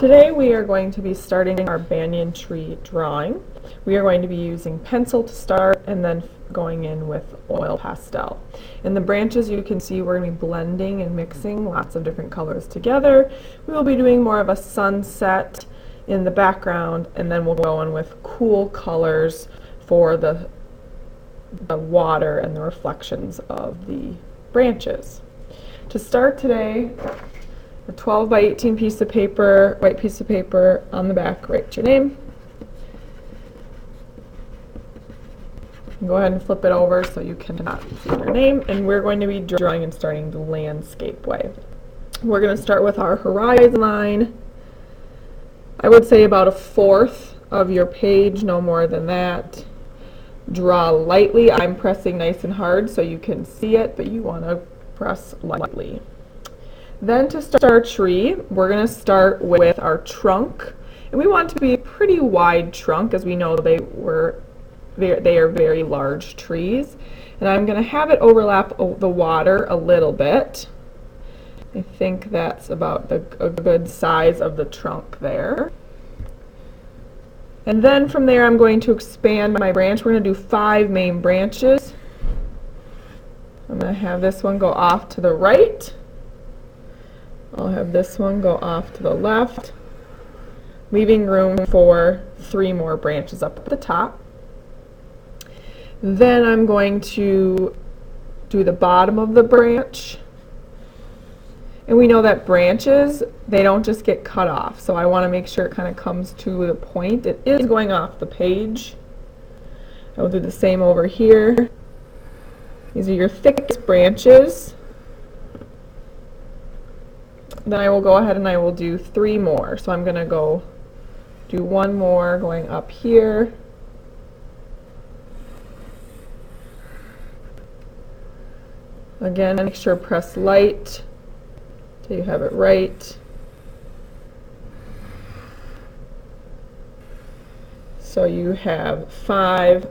Today we are going to be starting our banyan tree drawing. We are going to be using pencil to start and then going in with oil pastel. In the branches you can see we're going to be blending and mixing lots of different colors together. We will be doing more of a sunset in the background, and then we'll go in with cool colors for the water and the reflections of the branches. To start today, a 12 by 18 piece of paper, white piece of paper, on the back write your name. Go ahead and flip it over so you cannot see your name, and we're going to be drawing and starting the landscape way. We're going to start with our horizon line. I would say about 1/4 of your page, no more than that. Draw lightly. I'm pressing nice and hard so you can see it, but you want to press lightly. Then to start our tree, we're going to start with our trunk, and we want it to be a pretty wide trunk, as we know they are very large trees. And I'm going to have it overlap the water a little bit. I think that's about a good size of the trunk there. And then from there I'm going to expand my branch. We're going to do 5 main branches. I'm going to have this one go off to the right. I'll have this one go off to the left, leaving room for 3 more branches up at the top. Then I'm going to do the bottom of the branch. And we know that branches, they don't just get cut off, so I want to make sure it kind of comes to the point. It is going off the page. I will do the same over here. These are your thickest branches. Then I will go ahead and I will do 3 more. So I'm going to go do 1 more going up here. Again, make sure press light till you have it right. So you have 5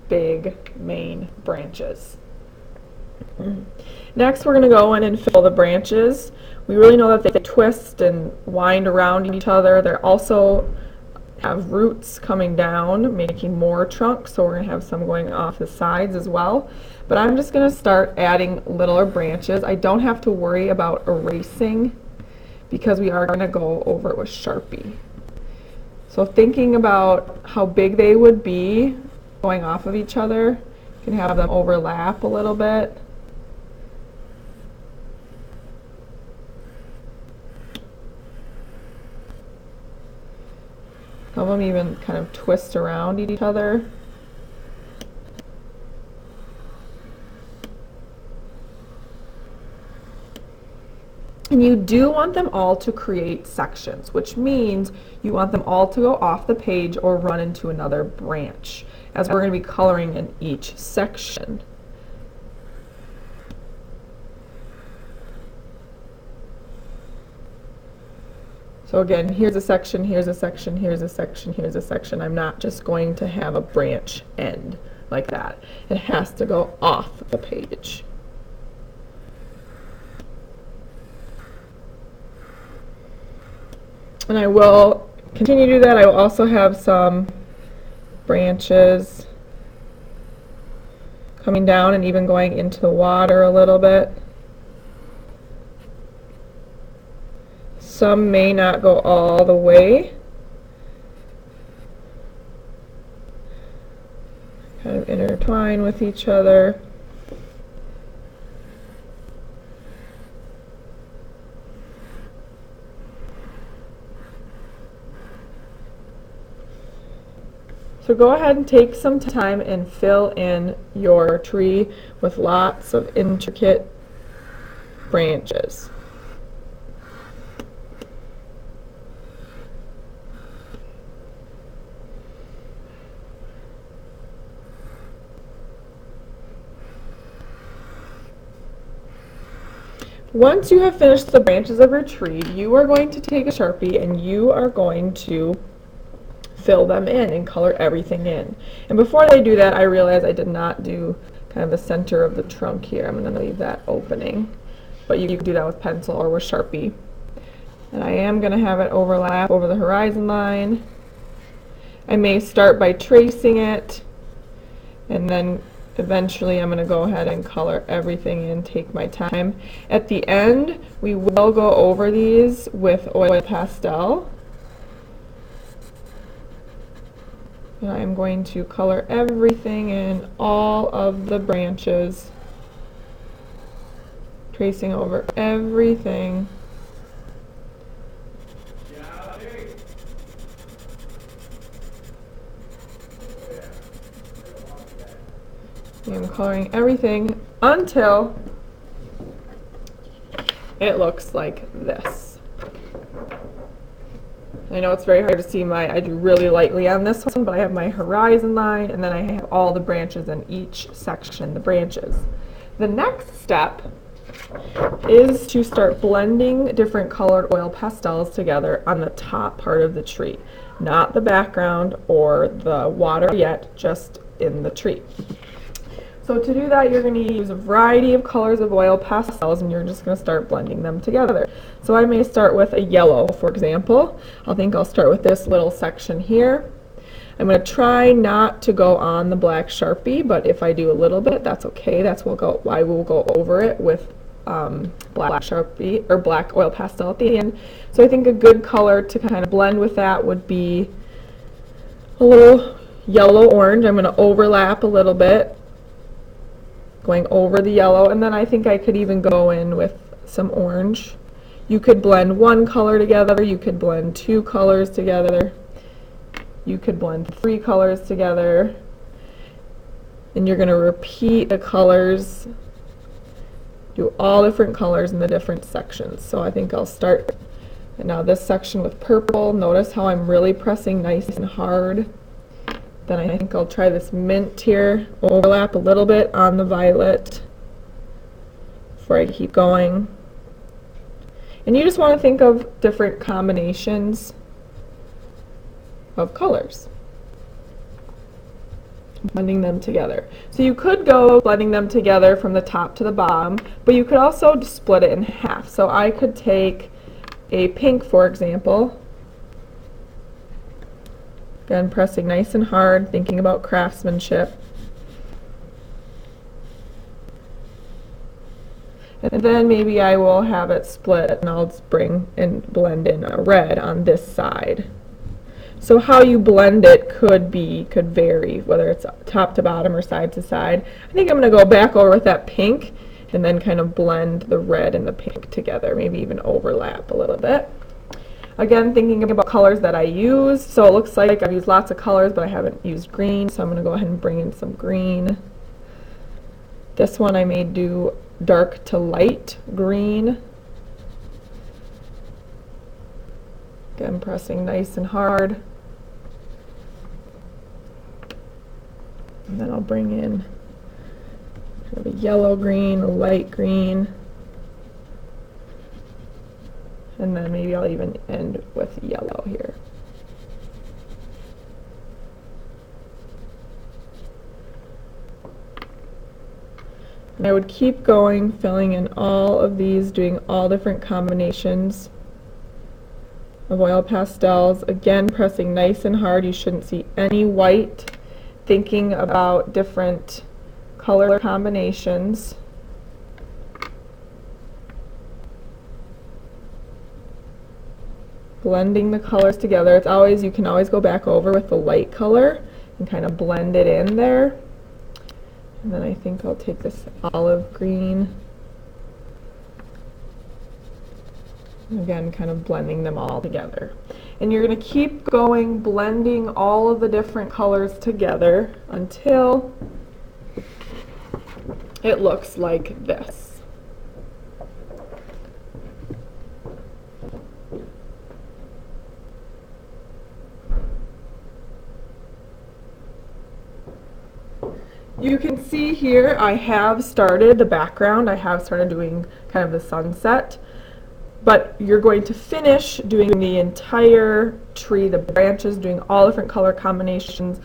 big main branches. Next we're going to go in and fill the branches. We really know that they twist and wind around each other. They also have roots coming down, making more trunks, so we're going to have some going off the sides as well. But I'm just going to start adding littler branches. I don't have to worry about erasing because we are going to go over it with Sharpie. So thinking about how big they would be going off of each other, you can have them overlap a little bit. Some of them even kind of twist around each other. And you do want them all to create sections, which means you want them all to go off the page or run into another branch, as we're going to be coloring in each section. So again, here's a section, here's a section, here's a section, here's a section. I'm not just going to have a branch end like that. It has to go off the page. And I will continue to do that. I will also have some branches coming down and even going into the water a little bit. Some may not go all the way. Kind of intertwine with each other. So go ahead and take some time and fill in your tree with lots of intricate branches. Once you have finished the branches of your tree, you are going to take a Sharpie and you are going to fill them in and color everything in. And before I do that, I realized I did not do kind of the center of the trunk here. I'm going to leave that opening, but you can do that with pencil or with Sharpie. And I am going to have it overlap over the horizon line. I may start by tracing it, and then eventually I'm going to go ahead and color everything in, take my time. At the end, we will go over these with oil pastel. And I'm going to color everything in, all of the branches, tracing over everything. I'm coloring everything until it looks like this. I know it's very hard to see I drew really lightly on this one, but I have my horizon line, and then I have all the branches in each section, the branches. The next step is to start blending different colored oil pastels together on the top part of the tree. Not the background or the water yet, just in the tree. So to do that, you're going to use a variety of colors of oil pastels, and you're just going to start blending them together. So I may start with a yellow, for example. I'll start with this little section here. I'm going to try not to go on the black Sharpie, but if I do a little bit, that's okay. That's why we'll go over it with black Sharpie or black oil pastel at the end. So I think a good color to kind of blend with that would be a little yellow orange. I'm going to overlap a little bit, going over the yellow, and then I think I could even go in with some orange. You could blend one color together, you could blend two colors together, you could blend three colors together, and you're going to repeat the colors, do all different colors in the different sections. So I think I'll start now this section with purple. Notice how I'm really pressing nice and hard. Then I think I'll try this mint here, overlap a little bit on the violet before I keep going. And you just want to think of different combinations of colors, blending them together. So you could go blending them together from the top to the bottom, but you could also split it in half. So I could take a pink, for example. Again, pressing nice and hard, thinking about craftsmanship. And then maybe I will have it split, and I'll just bring and blend in a red on this side. So how you blend it could vary, whether it's top to bottom or side to side. I think I'm going to go back over with that pink and then kind of blend the red and the pink together, maybe even overlap a little bit. Again, thinking about colors that I use, so it looks like I've used lots of colors, but I haven't used green, so I'm going to go ahead and bring in some green. This one I may do dark to light green. Again, pressing nice and hard. And then I'll bring in kind of a yellow green, a light green. And then maybe I'll even end with yellow here. And I would keep going, filling in all of these, doing all different combinations of oil pastels. Again, pressing nice and hard. You shouldn't see any white. Thinking about different color combinations. Blending the colors together. It's always, you can always go back over with the light color and kind of blend it in there. And then I think I'll take this olive green. Again, kind of blending them all together. And you're going to keep going, blending all of the different colors together until it looks like this. You can see here I have started the background, I have started doing kind of the sunset, but you're going to finish doing the entire tree, the branches, doing all different color combinations,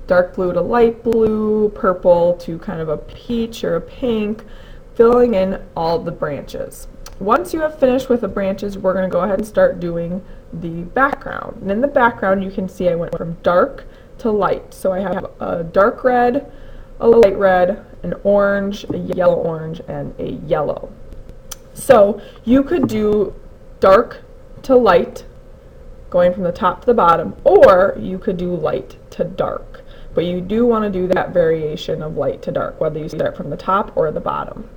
dark blue to light blue, purple to kind of a peach or a pink, filling in all the branches. once you have finished with the branches, we're going to go ahead and start doing the background. And in the background, you can see I went from dark to light. So I have a dark red, a light red, an orange, a yellow orange, and a yellow. So you could do dark to light, going from the top to the bottom, or you could do light to dark. But you do want to do that variation of light to dark, whether you start from the top or the bottom.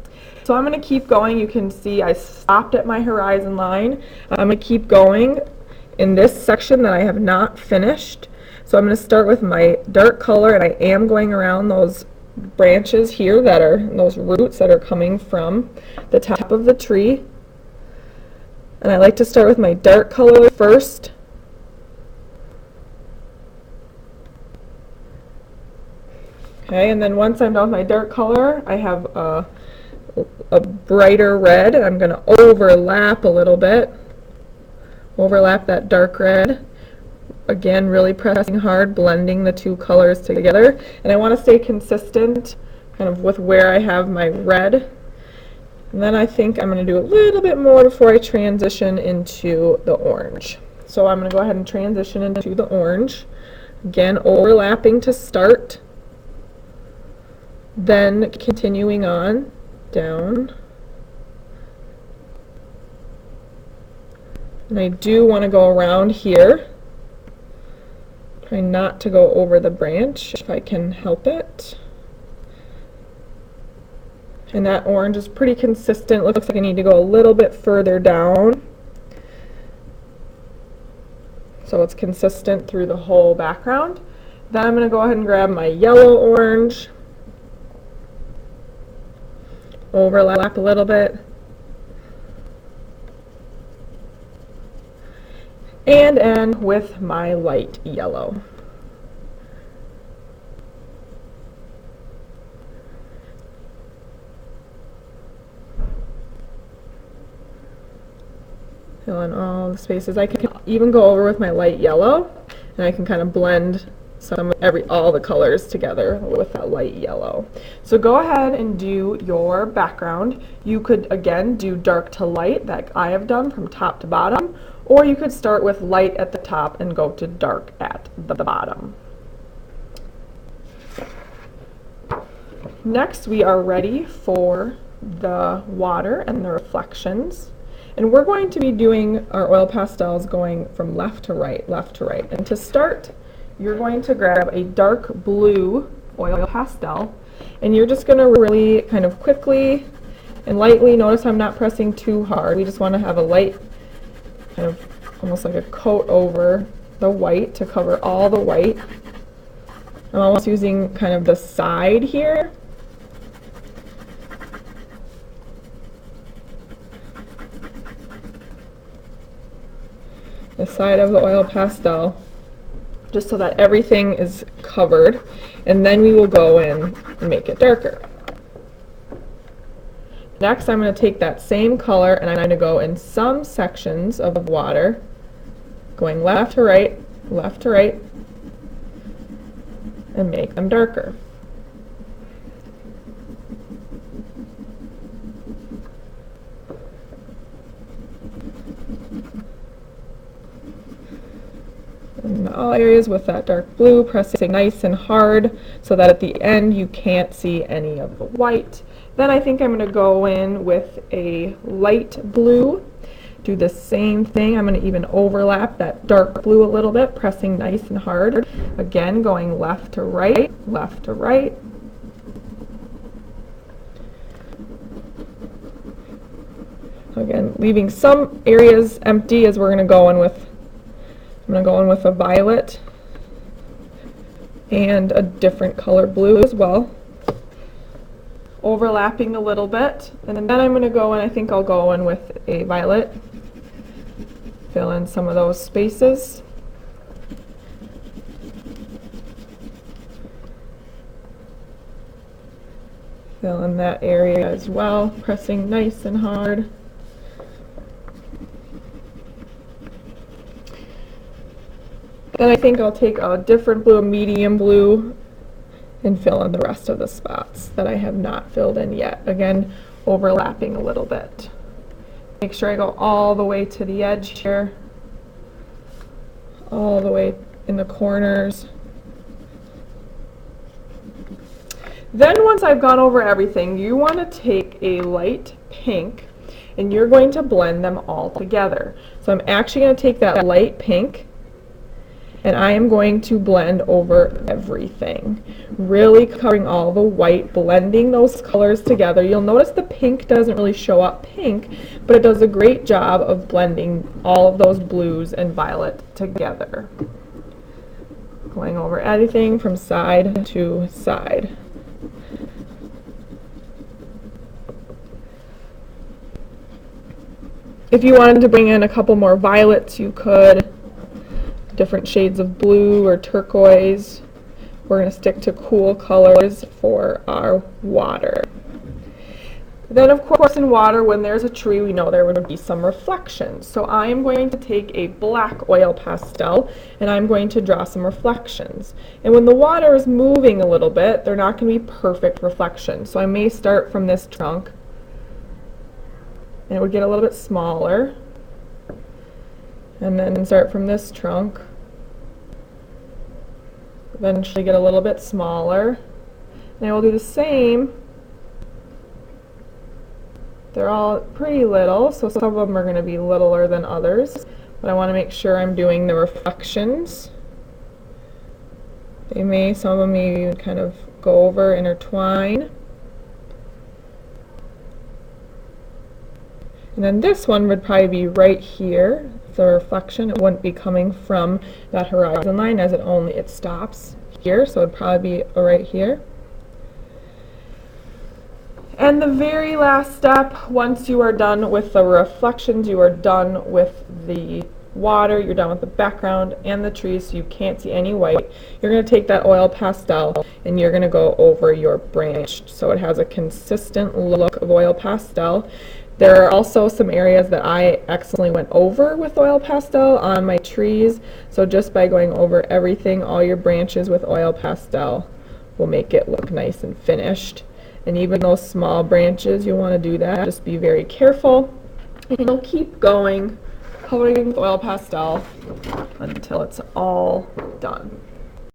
So I'm going to keep going. You can see I stopped at my horizon line. I'm going to keep going in this section that I have not finished. So I'm going to start with my dark color, and I am going around those branches here that are, those roots that are coming from the top of the tree. And I like to start with my dark color first. Okay, and then once I'm done with my dark color, I have a brighter red, and I'm going to overlap a little bit. Overlap that dark red. Again, really pressing hard, blending the two colors together. And I want to stay consistent kind of with where I have my red. And then I think I'm going to do a little bit more before I transition into the orange. So I'm going to go ahead and transition into the orange. Again, overlapping to start. Then continuing on down. And I do want to go around here. Try not to go over the branch if I can help it. And that orange is pretty consistent. Looks like I need to go a little bit further down. So it's consistent through the whole background. Then I'm going to go ahead and grab my yellow orange. Overlap a little bit. And end with my light yellow. Fill in all the spaces. I can even go over with my light yellow, and I can kind of blend all the colors together with that light yellow. So go ahead and do your background. You could again do dark to light like I have done from top to bottom, or you could start with light at the top and go to dark at the bottom. Next, we are ready for the water and the reflections. And we're going to be doing our oil pastels going from left to right, left to right. And to start, you're going to grab a dark blue oil pastel, and you're just going to really kind of quickly and lightly, notice I'm not pressing too hard, we just want to have a light kind of almost like a coat over the white to cover all the white. I'm almost using kind of the side here. The side of the oil pastel, just so that everything is covered, and then we will go in and make it darker. Next, I'm going to take that same color and I'm going to go in some sections of water, going left to right, and make them darker. In all areas with that dark blue, pressing nice and hard so that at the end you can't see any of the white. Then I think I'm going to go in with a light blue, do the same thing. I'm going to even overlap that dark blue a little bit, pressing nice and hard. Again, going left to right, left to right. Again, leaving some areas empty as we're going to go in with I'm going to go in with a violet and a different color blue as well. Overlapping a little bit, and then I'm going to go in, I think I'll go in with a violet. Fill in some of those spaces. Fill in that area as well, pressing nice and hard. Then I think I'll take a different blue, a medium blue, and fill in the rest of the spots that I have not filled in yet. Again, overlapping a little bit. make sure I go all the way to the edge here, all the way in the corners. Then once I've gone over everything, you want to take a light pink and you're going to blend them all together. So I'm actually going to take that light pink and I am going to blend over everything, really covering all the white, blending those colors together. You'll notice the pink doesn't really show up pink, but it does a great job of blending all of those blues and violet together. Going over everything from side to side. If you wanted to bring in a couple more violets, you could. Different shades of blue or turquoise. We're going to stick to cool colors for our water. Then of course in water, when there's a tree, we know there would be some reflections. So I am going to take a black oil pastel and I'm going to draw some reflections. And when the water is moving a little bit, they're not going to be perfect reflections. So I may start from this trunk and it would get a little bit smaller. And then start from this trunk, eventually get a little bit smaller, and I will do the same. They're all pretty little, so some of them are going to be littler than others, but I want to make sure I'm doing the reflections. Some of them may kind of go over, intertwine. And then this one would probably be right here. The reflection, it wouldn't be coming from that horizon line as it stops here, so it would probably be right here. And the very last step, once you are done with the reflections, you are done with the water, you're done with the background and the trees, so you can't see any white. You're going to take that oil pastel and you're going to go over your branch so it has a consistent look of oil pastel. There are also some areas that I accidentally went over with oil pastel on my trees, so just by going over everything, all your branches with oil pastel will make it look nice and finished. And even those small branches, you want to do that, just be very careful. And you'll keep going, coloring with oil pastel until it's all done.